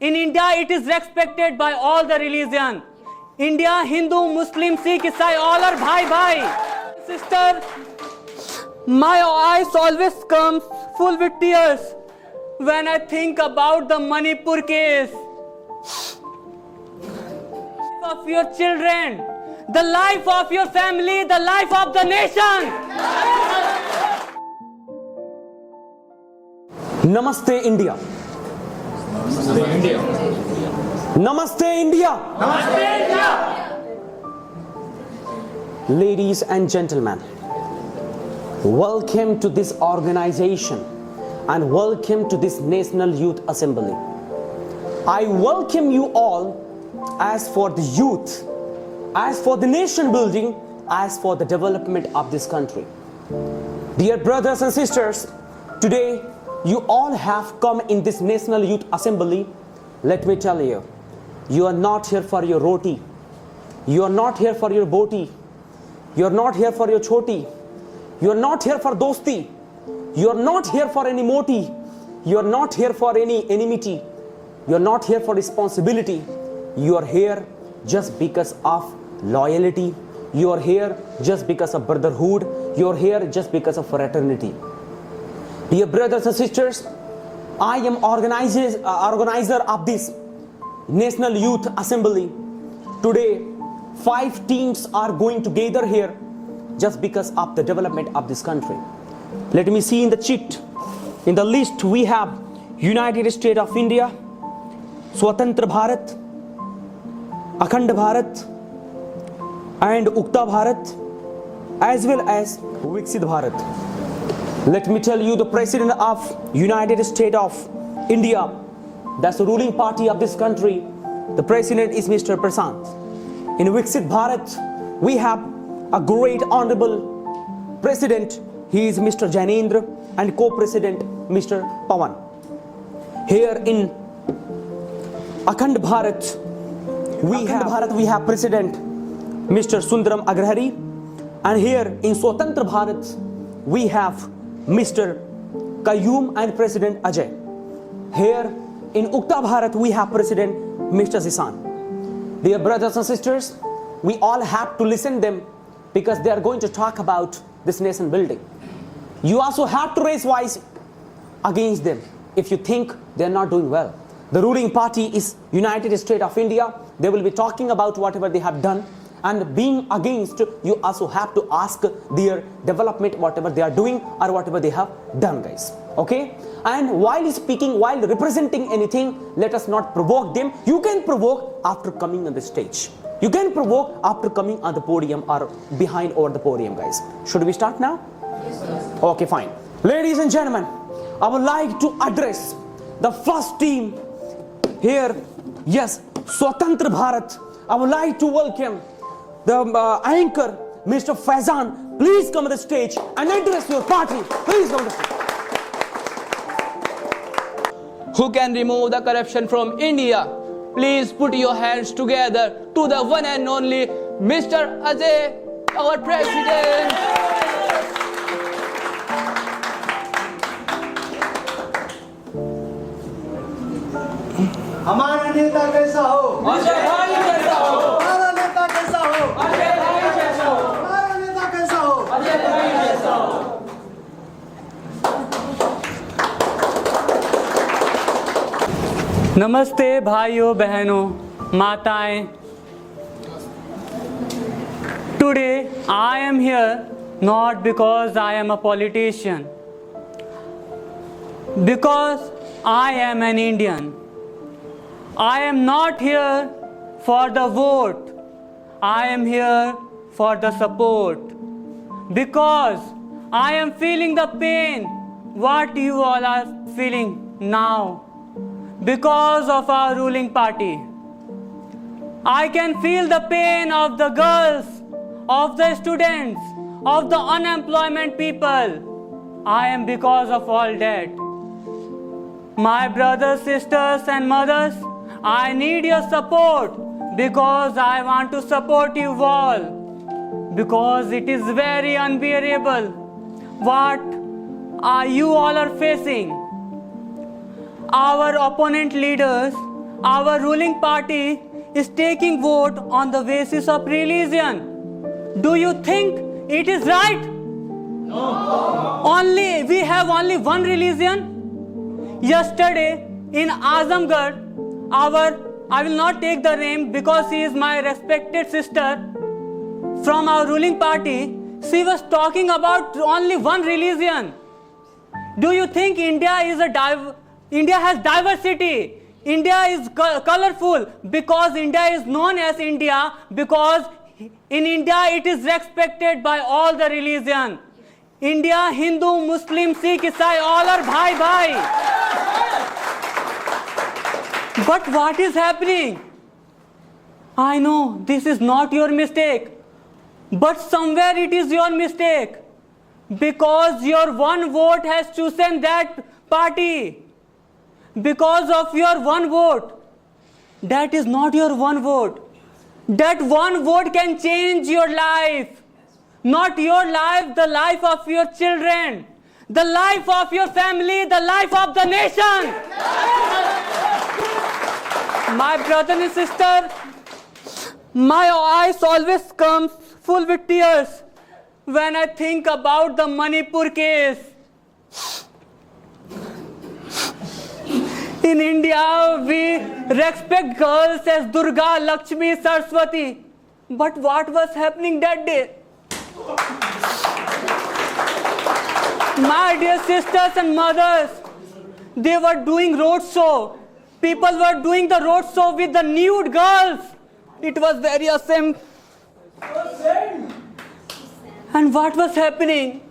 In India, it is respected by all the religion. India, Hindu, Muslim, Sikh, Isai, all are bhai. Sister, my eyes always come full with tears when I think about the Manipur case. Of your children, the life of your family, the life of the nation. Namaste India. Namaste India. Namaste India. Namaste India. Ladies and gentlemen, welcome to this organization and welcome to this National Youth Assembly. I welcome you all as for the youth, as for the nation building, as for the development of this country. Dear brothers and sisters, today you all have come in this National Youth Assembly. Let me tell you, you are not here for your roti, you are not here for your boti, you are not here for your choti, you are not here for dosti, you are not here for any moti, you are not here for any enmity, you are not here for responsibility. You are here just because of loyalty. You are here just because of brotherhood. You are here just because of fraternity. Dear brothers and sisters, I am organizer of this National Youth Assembly. Today, 5 teams are going to gather here just because of the development of this country. Let me see in the sheet. In the list we have United States of India, Swatantra Bharat, Akhand Bharat and Ukta Bharat, as well as Viksit Bharat. Let me tell you, the President of United States of India, that's the ruling party of this country, the President is Mr. Prasant. In Viksit Bharat, we have a great honorable President, he is Mr. Janendra, and co-President Mr. Pawan. Here in Akhand Bharat, we have President Mr. Sundaram Agrahari, and here in Swatantra Bharat we have Mr. Qayyum and President Ajay. Here in Ukta Bharat we have President Mr. Zisan. Dear brothers and sisters, we all have to listen them because they are going to talk about this nation building. You also have to raise voice against them if you think they are not doing well. The ruling party is United States of India. They will be talking about whatever they have done, and being against, you also have to ask their development, whatever they are doing or whatever they have done, guys. Okay? And while speaking, while representing anything, let us not provoke them. You can provoke after coming on the stage. You can provoke after coming on the podium or behind over the podium, guys. Should we start now? Yes, sir. Okay, fine. Ladies and gentlemen, I would like to address the first team here. Yes, Swatantra Bharat. I would like to welcome the anchor, Mr. Faizan. Please come to the stage and address your party. Please come to the stage. Who can remove the corruption from India? Please put your hands together to the one and only Mr. Ajay, our President. हमारा नेता कैसा हो? अजय भाई कैसा हो? हमारा नेता कैसा हो? अजय भाई कैसा हो? हमारा नेता कैसा हो? अजय भाई कैसा हो? नमस्ते भाइयों बहनों माताएं. Today I am here not because I am a politician, because I am an Indian. I am not here for the vote. I am here for the support. Because I am feeling the pain what you all are feeling now. Because of our ruling party. I can feel the pain of the girls, of the students, of the unemployment people. I am because of all that. My brothers, sisters and mothers, I need your support because I want to support you all. Because it is very unbearable what you all are facing. Our opponent leaders our ruling party is taking vote on the basis of religion. Do you think it is right? We have only one religion. Yesterday in Azamgarh, I will not take the name because she is my respected sister from our ruling party. She was talking about only one religion. Do you think India has diversity? India is colorful because India is known as India, because in India it is respected by all the religion. India, Hindu, Muslim, Sikh, Isai, all are bhai. But what is happening? I know this is not your mistake, but somewhere it is your mistake, because your one vote has chosen that party. Because of your one vote. That is not your one vote. That one vote can change your life. Not your life, the life of your children, the life of your family, the life of the nation. My brother and sister, my eyes always come full with tears when I think about the Manipur case. In India, we respect girls as Durga, Lakshmi, Saraswati. But what was happening that day? My dear sisters and mothers, they were doing road show. People were doing the road show with the nude girls. It was very awesome. And what was happening?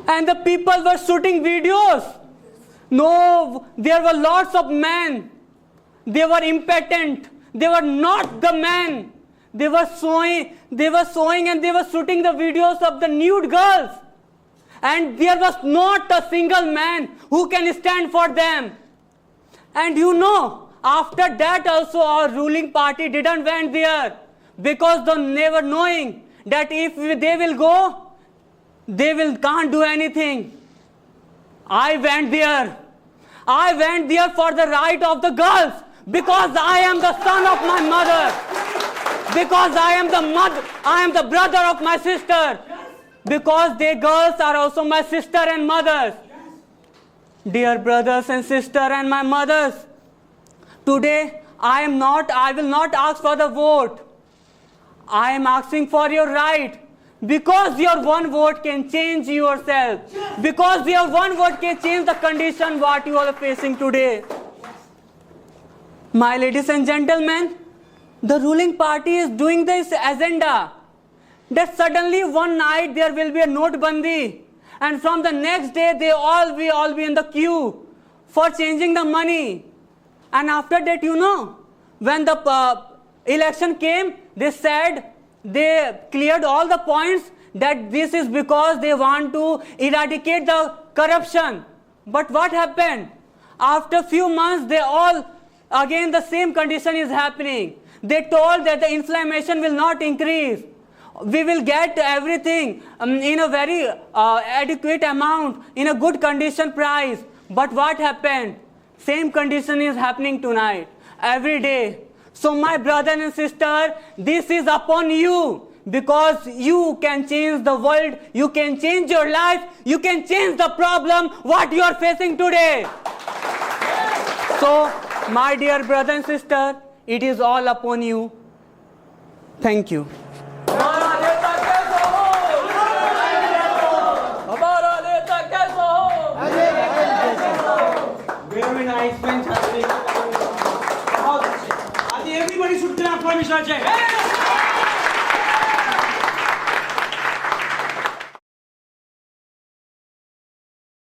And the people were shooting videos. No, there were lots of men. They were impotent. They were not the men. They were showing and they were shooting the videos of the nude girls. And there was not a single man who can stand for them. And you know, after that also our ruling party didn't went there, because they were knowing that if they will go, can't do anything. I went there for the right of the girls, because I am the son of my mother, because I am the brother of my sister, because they girls are also my sister and mothers. Dear brothers and sisters and my mothers, today I will not ask for the vote. I am asking for your right. Because your one vote can change yourself. Because your one vote can change the condition what you are facing today. My ladies and gentlemen, the ruling party is doing this agenda that suddenly one night there will be a Notbandi, and from the next day they all be in the queue for changing the money. And after that, you know, when the election came, they said they cleared all the points that this is because they want to eradicate the corruption. But what happened? After few months, again the same condition is happening. They told that the inflation will not increase. We will get everything in a very adequate amount, in a good condition price. But what happened? Same condition is happening tonight, every day. So my brother and sister, this is upon you, because you can change the world, you can change your life, you can change the problem what you are facing today. So my dear brother and sister, it is all upon you. Thank you. Very nice, fantastic. Everybody should clap for Mr. Jay.